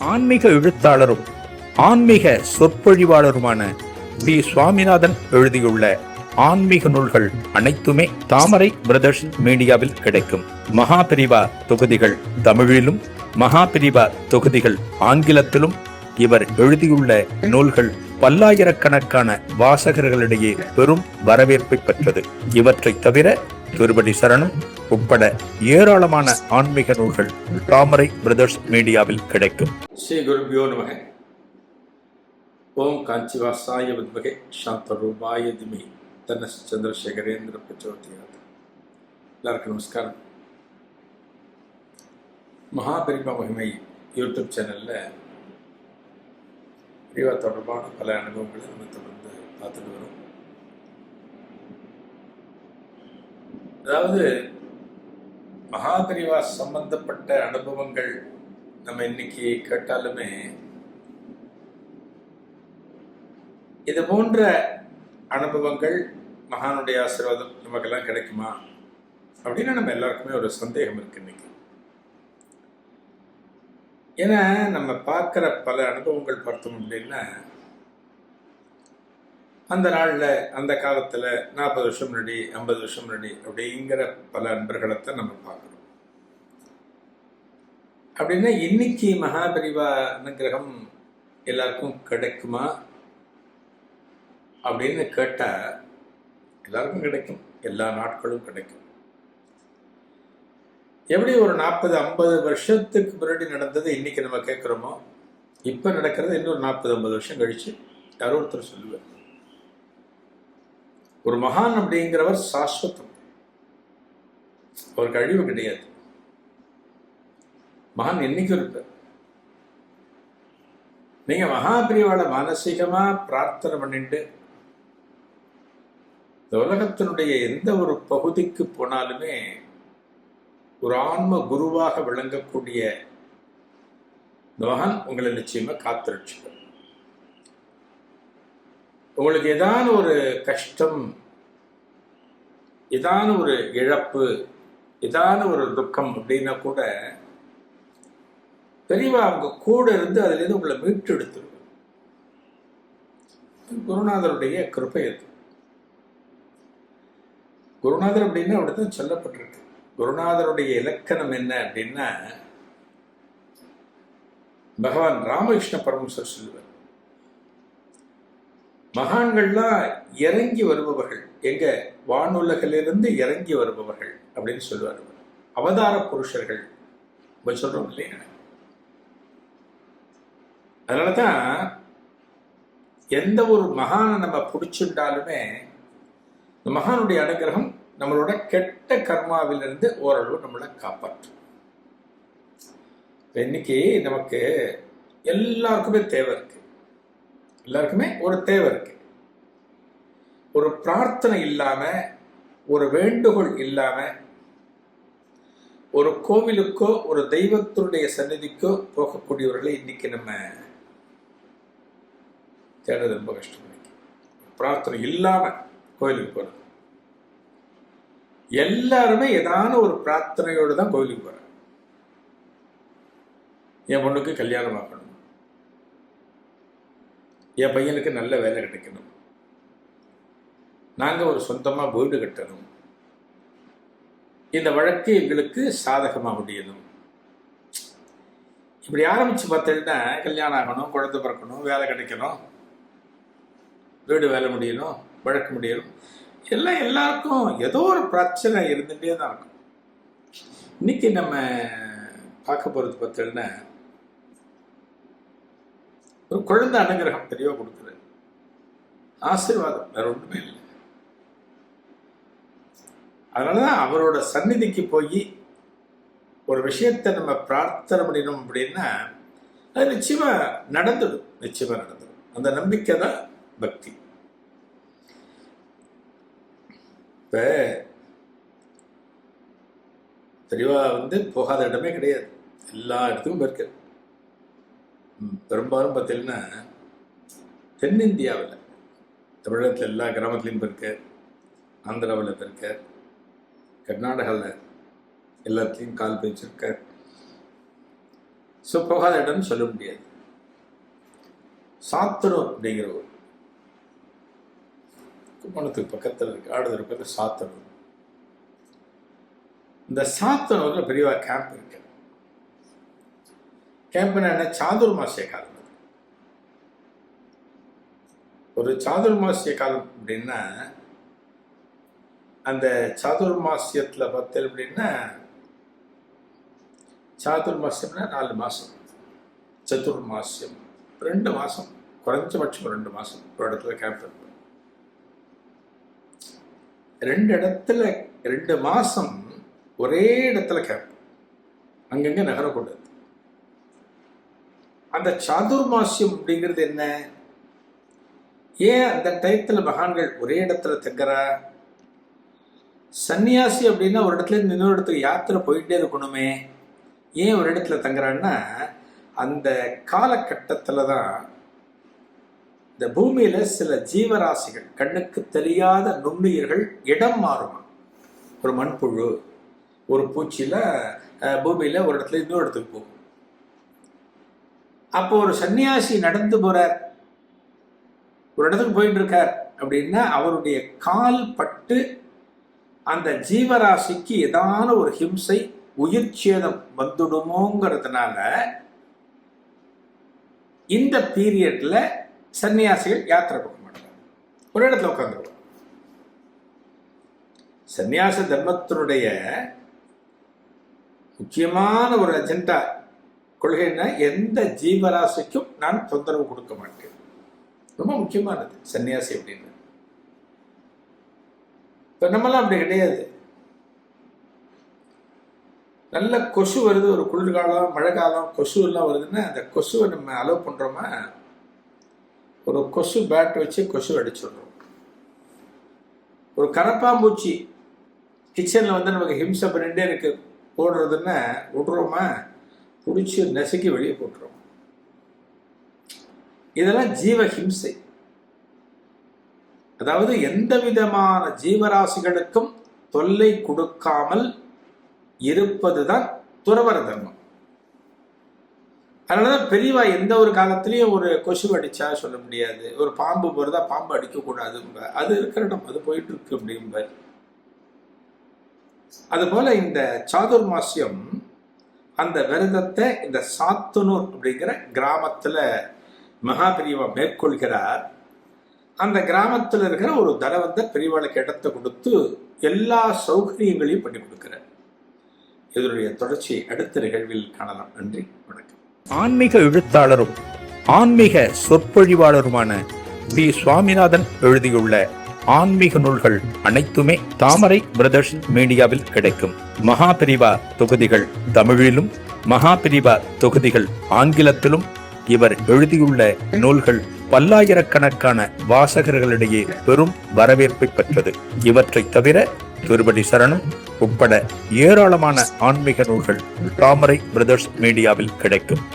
ஆன்மீக எழுத்தாளரும் ஆன்மீக சொற்பொழிவாளருமான பி. சுவாமிநாதன் எழுதியுள்ள ஆன்மீக நூல்கள் அனைத்துமே தாமரை பிரதர்ஸ் மீடியாவில் கிடைக்கும். மகாபிரிவா தொகுதிகள் தமிழிலும், மகாபிரிவா தொகுதிகள் ஆங்கிலத்திலும் இவர் எழுதியுள்ள நூல்கள் பல்லாயிரக்கணக்கான வாசகர்களிடையே பெரும் வரவேற்பை பெற்றது. இவற்றை தவிர திருப்பதி சரணம் உட்பட ஏராளமான ஆன்மீக நூல்கள் தாமரை பிரதர்ஸ் மீடியாவில் கிடைக்கும். ஸ்ரீ குருபியோ நமக. ஓம் காஞ்சிவாசாய வித்மகே சாந்தரூபாய திமி தன்ன சந்திரசேகரேந்திர பிரச்சோதயாத். எல்லாருக்கும் நமஸ்காரம். மகாபெரிவா மகிமை யூடியூப் சேனலில் பெரியவா தொடர்பான பல அனுபவங்களை நம்ம தொடர்ந்து பார்த்துட்டு வரோம். அதாவது மகாபெரிவா சம்பந்தப்பட்ட அனுபவங்கள் நம்ம இன்னைக்கு கேட்டாலுமே இது போன்ற அனுபவங்கள் மகானுடைய ஆசீர்வாதம் நமக்கெல்லாம் கிடைக்குமா அப்படின்னு நம்ம எல்லாருக்குமே ஒரு சந்தேகம் இருக்கு இன்னைக்கு. ஏன்னா நம்ம பார்க்குற பல அனுபவங்கள் பார்த்தோம் அப்படின்னா அந்த நாளில், அந்த காலத்தில் 40 வருஷம் முன்னாடி, 50 வருஷம் முன்னாடி அப்படிங்கிற பல அன்பர்களைத்தான் நம்ம பார்க்குறோம். அப்படின்னா இன்னைக்கு மகாபெரிவா அனுகிரகம் எல்லாருக்கும் கிடைக்குமா அப்படின்னு கேட்டால் எல்லாருக்கும் கிடைக்கும், எல்லா நாட்களும் கிடைக்கும். எப்படி ஒரு 40-50 வருஷத்துக்கு முன்னாடி நடந்தது இன்னைக்கு நம்ம கேட்குறோமோ, இப்போ நடக்கிறது இன்னொரு 40-50 வருஷம் கழிச்சு யாரோ ஒருத்தர் சொல்லுவார். ஒரு மகான் அப்படிங்கிறவர் சாஸ்வதம், அவருக்கு அழிவு கிடையாது. மகான் என்னைக்கும் இருப்பார். நீங்க மகாபிரிவாளை மானசீகமா பிரார்த்தனை பண்ணிட்டு இந்த உலகத்தினுடைய எந்த ஒரு பகுதிக்கு போனாலுமே ஒரு ஆன்ம குருவாக விளங்கக்கூடிய இந்த மகான் உங்களை நிச்சயமா காத்திருச்சுப்பார். உங்களுக்கு ஏதான ஒரு கஷ்டம், ஏதான ஒரு இழப்பு, ஏதான ஒரு துக்கம் அப்படின்னா கூட பெரியவா அவங்க கூட இருந்து அதுலேருந்து உங்களை மீட்டு எடுத்துருக்கும். குருநாதருடைய கிருபை அது. குருநாதர் அப்படின்னா அப்படித்தான் சொல்லப்பட்டிருக்கு. குருநாதருடைய இலக்கணம் என்ன அப்படின்னா, பகவான் ராமகிருஷ்ண பரமஹம்சர் சொல்லுவார், மகான்கள்லாம் இறங்கி வருபவர்கள், எங்க வானுலகிலிருந்து இறங்கி வருபவர்கள் அப்படின்னு சொல்லுவார். அவதார புருஷர்கள் சொல்றோம் இல்லையா? அதனாலதான் எந்த ஒரு மகானை நம்ம பிடிச்சிருந்தாலுமே இந்த மகானுடைய அனுகிரகம் நம்மளோட கெட்ட கர்மாவிலிருந்து ஓரளவு நம்மளை காப்பாற்றும். இன்னைக்கு நமக்கு எல்லாருக்குமே தேவை இருக்கு, எல்லாருக்குமே ஒரு தேவை இருக்கு. ஒரு பிரார்த்தனை இல்லாம, ஒரு வேண்டுகோள் இல்லாம ஒரு கோவிலுக்கோ ஒரு தெய்வத்தினுடைய சந்நிதிக்கோ போகக்கூடியவர்களை இன்னைக்கு நம்ம தேடுறது ரொம்ப கஷ்டம். பிரார்த்தனை இல்லாம கோவிலுக்கு போறது, எல்லாருமே ஏதான ஒரு பிரார்த்தனையோடு தான் கோவிலுக்கு போறாங்க. என் பொண்ணுக்கு கல்யாணம் ஆகணும், என் பையனுக்கு நல்ல வேலை கிடைக்கணும், நாங்கள் ஒரு சொந்தமாக வீடு கட்டணும், இந்த வழக்கு எங்களுக்கு சாதகமாக முடியணும். இப்படி ஆரம்பித்து பார்த்தீங்கன்னா கல்யாணம் ஆகணும், குழந்தை பிறக்கணும், வேலை கிடைக்கணும், வீடு வேலை முடியணும், வழக்கு முடியணும், எல்லாம் எல்லாருக்கும் ஏதோ ஒரு பிரச்சனை இருந்துகிட்டே தான் இருக்கும். இன்னைக்கு நம்ம பார்க்க போகிறது பார்த்தீங்கன்னா ஒரு குழந்தை அனுகிரகம் பெரியவா கொடுக்குறது ஆசீர்வாதம், வேற ஒன்றுமே இல்லை. அதனாலதான் அவரோட சந்நிதிக்கு போய் ஒரு விஷயத்தை நம்ம பிரார்த்தனை பண்ணிடணும் அப்படின்னா அது நிச்சயமா நடந்துடும், நிச்சயமா நடந்துடும். அந்த நம்பிக்கை தான் பக்தி. இப்ப பெரியவா போகாத இடமே கிடையாது, எல்லா இடத்துக்கும் போயிருக்க. பெரும்பாலும் பார்த்தீங்கன்னா தென்னிந்தியாவில், தமிழகத்தில் எல்லா கிராமத்துலையும் போயிருக்க, ஆந்திராவில் போயிருக்க, கர்நாடகாவில் எல்லாத்துலேயும் கால் பேச்சிருக்க, போகாத இடம்னு சொல்ல முடியாது. சாத்தனூர் அப்படிங்கிற ஊர், கும்பகோணத்துக்கு பக்கத்தில் இருக்கு, ஆடுதுறை பக்கத்தில் சாத்தனூர். இந்த சாத்தனூர்ல பெரியவா கேம்ப் இருக்கு. கேம்ப்னா என்ன? சாதுர்மாசிய காலம். ஒரு சாதுர்மாசிய காலம் அப்படின்னா, அந்த சாதுர்மாசியத்துல பார்த்தேன் அப்படின்னா, சாதுர்மாசியம்னா 4 மாசம், சதுர்மாசியம் 2 மாசம், குறைஞ்சபட்சம் 2 மாசம் ஒரு இடத்துல கேம்ப் இருக்கும். 2 இடத்துல 2 மாசம் ஒரே இடத்துல கேம்ப், அங்கங்க நகரக்கூடாது. அந்த சாதுர்மாசியம் அப்படிங்கிறது என்ன? ஏன் அந்த டயத்துல மகான்கள் ஒரே இடத்துல தங்குறா? சன்னியாசி அப்படின்னா ஒரு இடத்துல இருந்து இன்னொரு இடத்துக்கு யாத்திரை போயிட்டே இருக்கணுமே, ஏன் ஒரு இடத்துல தங்குறான்னா, அந்த காலகட்டத்துல தான் இந்த பூமியில சில ஜீவராசிகள், கண்ணுக்கு தெரியாத நுண்ணுயிர்கள் இடம் மாறுமா. ஒரு மண்புழு, ஒரு பூச்சியில பூமியில ஒரு இடத்துல இன்னொரு இடத்துக்கு போகும். அப்போ ஒரு சன்னியாசி நடந்து போறார், ஒரு இடத்துக்கு போயிட்டு இருக்கார் அப்படின்னா, அவருடைய கால் பட்டு அந்த ஜீவராசிக்கு ஏதான ஒரு ஹிம்சை, உயிர் சேதம் வந்துடுமோங்கிறதுனால இந்த பீரியட்ல சன்னியாசிகள் யாத்திரை போக மாட்டாங்க, ஒரு இடத்துல உட்காந்துருவாங்க. சன்னியாச தர்மத்தினுடைய முக்கியமான ஒரு அஜெண்டா, கொள்கைன்னா, எந்த ஜீவராசிக்கும் நான் தொந்தரவு கொடுக்க மாட்டேன். ரொம்ப முக்கியமானது சன்னியாசி அப்படின்னு. இப்ப நம்மளாம் அப்படி கிடையாது. நல்ல கொசு வருது, ஒரு குளிர்காலம் மழை காலம் கொசு எல்லாம் வருதுன்னா, அந்த கொசுவை நம்ம அலோவ் பண்றோமா? ஒரு கொசு பேட் வச்சு கொசு அடிச்சிடுறோம். ஒரு கரப்பாம்பூச்சி கிச்சன்ல வந்து நமக்கு ஹிம்சை பண்ணிட்டே இருக்கு, போடுறதுன்னா விடுறோமா? பிடிச்சி நெசுக்கி வெளியே போட்டுரும். இதெல்லாம் ஜீவ ஹிம்சை. அதாவது எந்த விதமான ஜீவராசிகளுக்கும் தொல்லை கொடுக்காமல் இருப்பதுதான் துறவற தர்மம். அதனாலதான் பெரியவா எந்த ஒரு காலத்திலையும் ஒரு கொசு அடிச்சா சொல்ல முடியாது, ஒரு பாம்பு போறதா பாம்பு அடிக்க கூடாது, அது இருக்கிற இடம் அது போயிட்டு இருக்கு அப்படிம்பார். அதுபோல இந்த சாதுர்மாசியம் அந்த விரதத்தை இந்த சாத்தனூர் அப்படிங்கிற கிராமத்துல மகா பெரியவா மேற்கொள்கிறார். அந்த கிராமத்தில் இருக்கிற ஒரு தனவந்தர் பெரியவாளுக்கு இடத்தை கொடுத்து எல்லா சௌகரியங்களையும் பண்ணி கொடுக்கிறார். இதனுடைய தொடர்ச்சியை அடுத்த நிகழ்வில் காணலாம். நன்றி, வணக்கம். ஆன்மீக எழுத்தாளரும் ஆன்மீக சொற்பொழிவாளருமான பி. சுவாமிநாதன் எழுதியுள்ள ஆன்மீக நூல்கள் அனைத்துமே தாமரை பிரதர்ஸ் மீடியாவில் கிடைக்கும். மகாபிரிவா தொகுதிகள் தமிழிலும், மகாபிரிவா தொகுதிகள் ஆங்கிலத்திலும் இவர் எழுதியுள்ள நூல்கள் பல்லாயிரக்கணக்கான வாசகர்களிடையே பெரும் வரவேற்பை பெற்றது. இவற்றை தவிர திருப்பதி சரணம் உட்பட ஏராளமான ஆன்மீக நூல்கள் தாமரை பிரதர்ஸ் மீடியாவில் கிடைக்கும்.